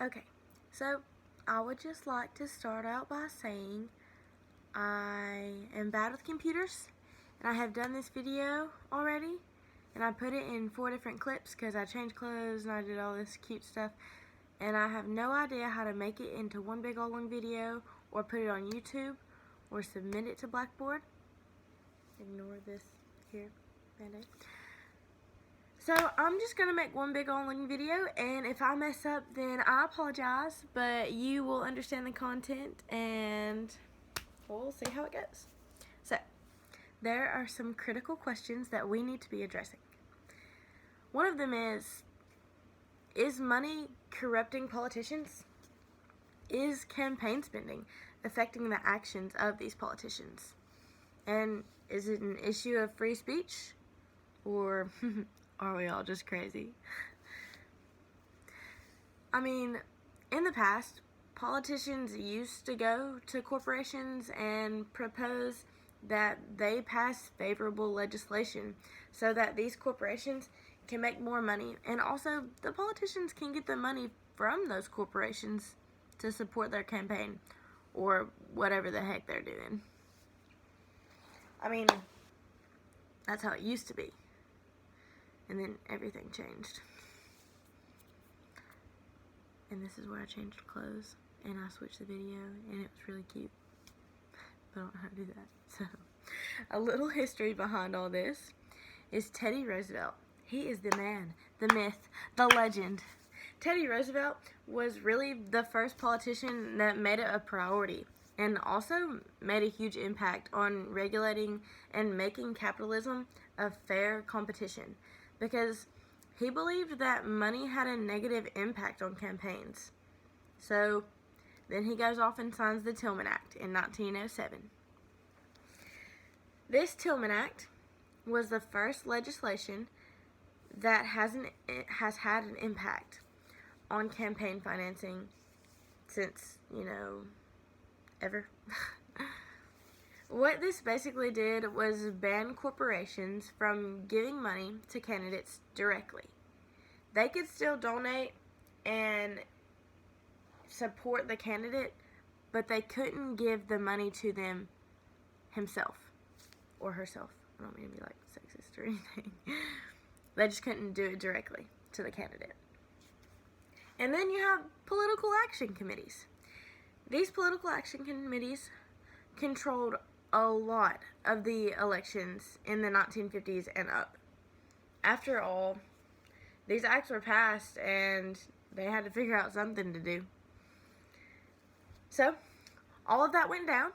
Okay, so I would just like to start out by saying I am bad with computers, and I have done this video already, and I put it in 4 different clips because I changed clothes and I did all this cute stuff, and I have no idea how to make it into one big old long video or put it on YouTube or submit it to Blackboard. Ignore this here, Band-Aid. So I'm just going to make one big long video, and if I mess up, then I apologize, but you will understand the content, and we'll see how it goes. So, there are some critical questions that we need to be addressing. One of them is money corrupting politicians? Is campaign spending affecting the actions of these politicians? And is it an issue of free speech? Or are we all just crazy? I mean, in the past, politicians used to go to corporations and propose that they pass favorable legislation so that these corporations can make more money, and also the politicians can get the money from those corporations to support their campaign or whatever the heck they're doing. I mean, that's how it used to be, and then everything changed. And this is where I changed clothes and I switched the video, and it was really cute, but I don't know how to do that. So, a little history behind all this is Teddy Roosevelt. He is the man, the myth, the legend. Teddy Roosevelt was really the first politician that made it a priority, and also made a huge impact on regulating and making capitalism a fair competition, because he believed that money had a negative impact on campaigns. So then he goes off and signs the Tillman Act in 1907. This Tillman Act was the first legislation that has had an impact on campaign financing since, ever. What this basically did was ban corporations from giving money to candidates directly. They could still donate and support the candidate, but they couldn't give the money to them himself or herself. I don't mean to be like sexist or anything. They just couldn't do it directly to the candidate. And then you have political action committees. These political action committees controlled a lot of the elections in the 1950s and up. After all, these acts were passed and they had to figure out something to do. So, all of that went down,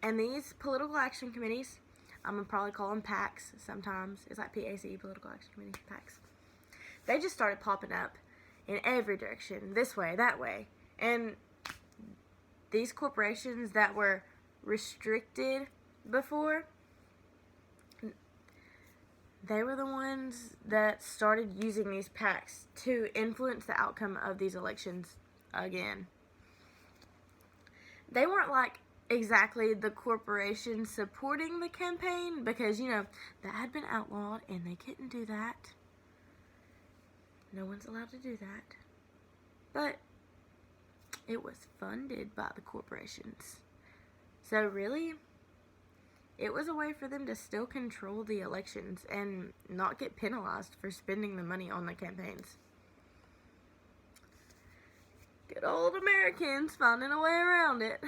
and these political action committees, I'm going to probably call them PACs sometimes. It's like PAC, Political Action Committee, PACs. They just started popping up in every direction, this way, that way. And these corporations that were restricted before, they were the ones that started using these PACs to influence the outcome of these elections again. They weren't like exactly the corporation supporting the campaign, because, that had been outlawed and they couldn't do that. No one's allowed to do that. But it was funded by the corporations. So really, it was a way for them to still control the elections and not get penalized for spending the money on the campaigns. Good old Americans finding a way around it.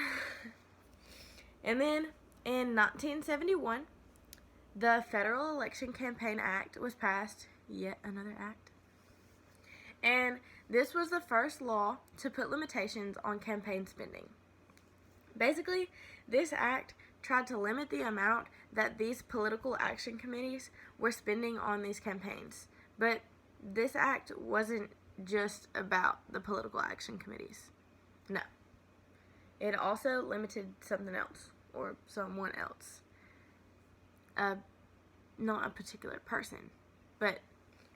And then in 1971, the Federal Election Campaign Act was passed. Yet another act. And this was the first law to put limitations on campaign spending. Basically, this act tried to limit the amount that these political action committees were spending on these campaigns. But this act wasn't just about the political action committees. No. It also limited something else, or someone else. Not a particular person, but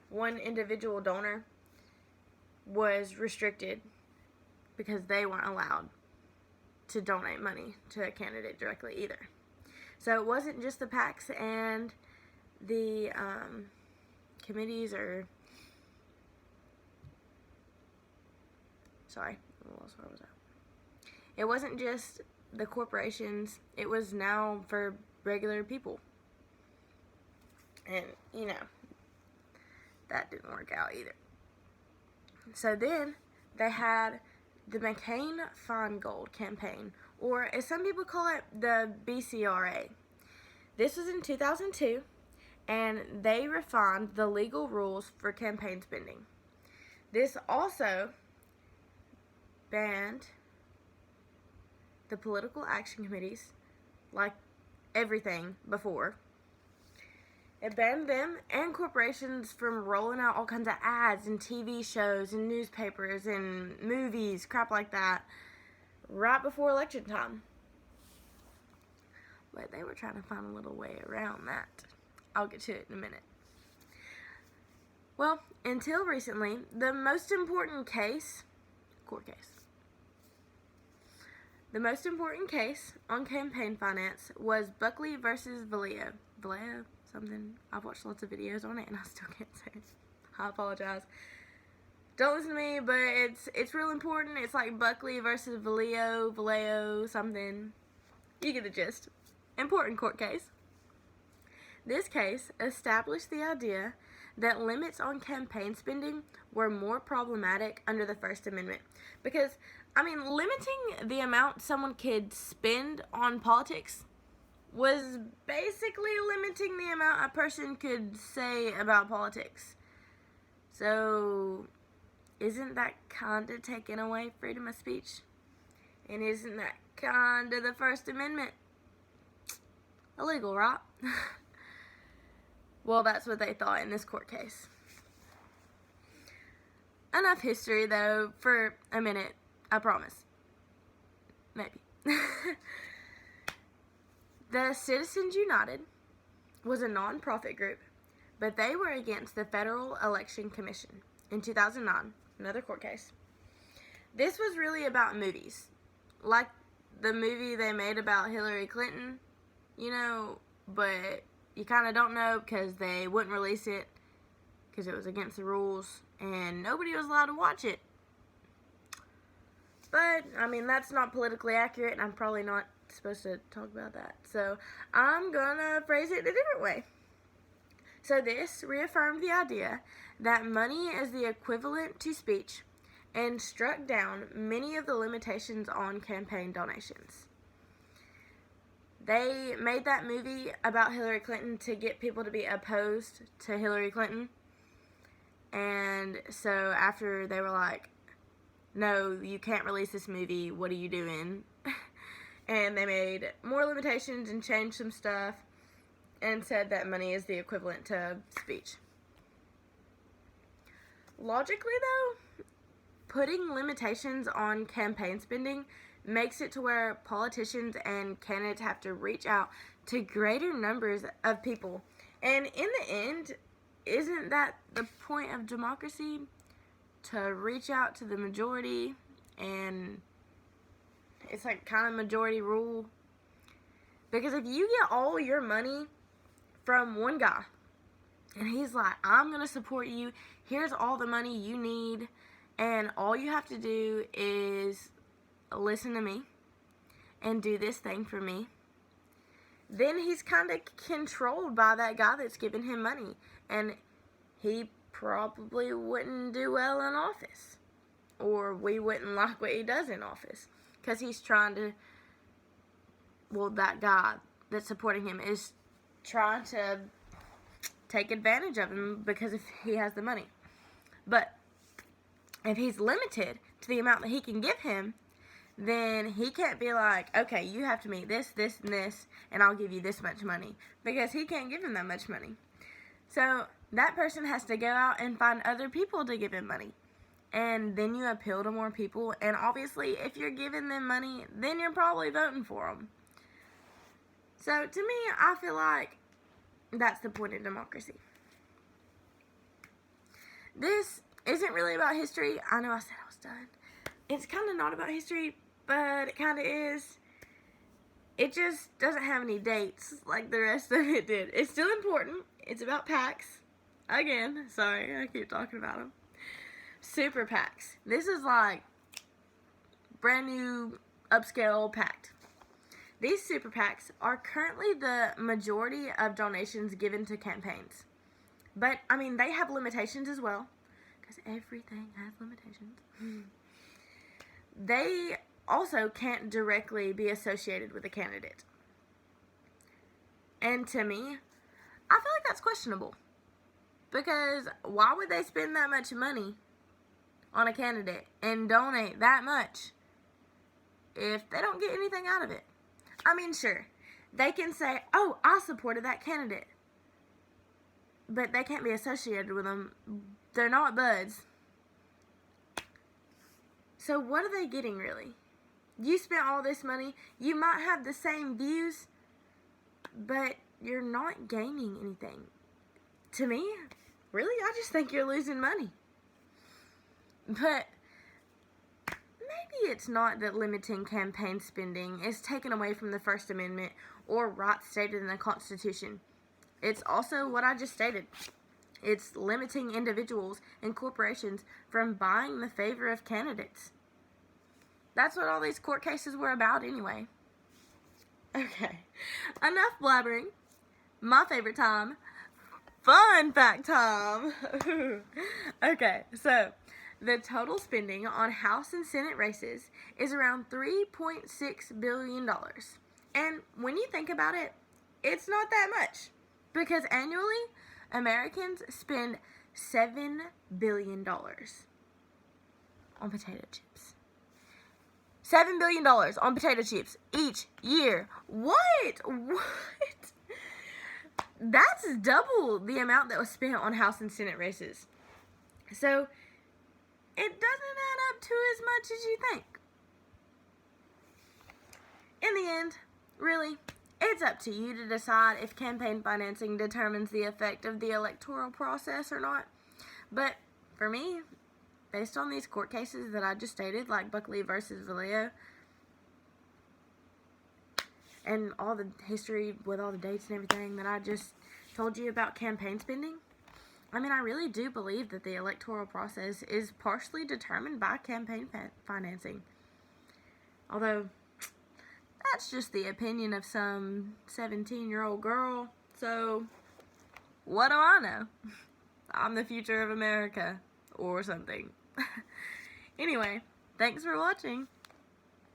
one individual donor was restricted because they weren't allowed to donate money to a candidate directly either. So it wasn't just the PACs and the committees or sorry, I lost where I was at. It wasn't just the corporations, it was now for regular people. And, you know, that didn't work out either. So then they had the McCain-Feingold campaign, or as some people call it, the BCRA. This was in 2002, and they refined the legal rules for campaign spending. This also banned the political action committees, like everything before. It banned them and corporations from rolling out all kinds of ads and TV shows and newspapers and movies, crap like that, right before election time. But they were trying to find a little way around that. I'll get to it in a minute. Well, until recently, the most important case, court case. The most important case on campaign finance was Buckley versus Valeo. Valeo? Something. I've watched lots of videos on it and I still can't say it. I apologize. Don't listen to me, but it's real important. It's like Buckley versus Valeo, something. You get the gist. Important court case. This case established the idea that limits on campaign spending were more problematic under the First Amendment. Because, I mean, limiting the amount someone could spend on politics was basically limiting the amount a person could say about politics. So, isn't that kind of taking away freedom of speech? And isn't that kind of the First Amendment? Illegal, right? Well, that's what they thought in this court case. Enough history, though, for a minute. I promise. Maybe. The Citizens United was a non-profit group, but they were against the Federal Election Commission in 2009, another court case. This was really about movies, like the movie they made about Hillary Clinton, you know, but you kind of don't know because they wouldn't release it because it was against the rules and nobody was allowed to watch it. But, I mean, that's not politically accurate and I'm probably not supposed to talk about that. So, I'm gonna phrase it a different way. So, this reaffirmed the idea that money is the equivalent to speech and struck down many of the limitations on campaign donations. They made that movie about Hillary Clinton to get people to be opposed to Hillary Clinton. And so after they were like, no, you can't release this movie, what are you doing? And they made more limitations and changed some stuff and said that money is the equivalent to speech. Logically, though, putting limitations on campaign spending makes it to where politicians and candidates have to reach out to greater numbers of people. And in the end, isn't that the point of democracy? To reach out to the majority, and it's like kind of majority rule. Because if you get all your money from one guy, and he's like, I'm going to support you, here's all the money you need, and all you have to do is listen to me and do this thing for me, then he's kind of controlled by that guy that's giving him money, and he probably wouldn't do well in office, or we wouldn't like what he does in office, because he's trying to, well, that guy that's supporting him is trying to take advantage of him because if he has the money. But if he's limited to the amount that he can give him, then he can't be like, okay, you have to meet this, this, and this, and I'll give you this much money, because he can't give him that much money. So that person has to go out and find other people to give him money. And then you appeal to more people, and obviously if you're giving them money, then you're probably voting for them. So to me, I feel like that's the point of democracy. This isn't really about history. I know I said I was done. It's kind of not about history, but it kind of is. It just doesn't have any dates like the rest of it did. It's still important. It's about PACs. Again, sorry, I keep talking about them. Super PACs. This is like brand new upscale PAC. These super PACs are currently the majority of donations given to campaigns. But, I mean, they have limitations as well, because everything has limitations. They also can't directly be associated with a candidate. And to me, I feel like that's questionable. Because why would they spend that much money on a candidate and donate that much if they don't get anything out of it? I mean, sure, they can say, oh, I supported that candidate. But they can't be associated with them. They're not buds. So what are they getting, really? You spent all this money. You might have the same views, but you're not gaining anything. To me, really, I just think you're losing money. But maybe it's not that limiting campaign spending is taken away from the First Amendment or rights stated in the Constitution. It's also what I just stated. It's limiting individuals and corporations from buying the favor of candidates. That's what all these court cases were about anyway. Okay, enough blabbering. My favorite time, fun fact time. Okay, so the total spending on House and Senate races is around $3.6 billion. And when you think about it, it's not that much. Because annually, Americans spend $7 billion on potato chips. $7 billion on potato chips each year. What? That's double the amount that was spent on House and Senate races. So, it doesn't add up to as much as you think. In the end, really, it's up to you to decide if campaign financing determines the effect of the electoral process or not. But for me, based on these court cases that I just stated, like Buckley versus Valeo, and all the history with all the dates and everything that I just told you about campaign spending, I mean, I really do believe that the electoral process is partially determined by campaign financing. Although, that's just the opinion of some 17-year-old girl. So, what do I know? I'm the future of America. Or something. Anyway, thanks for watching.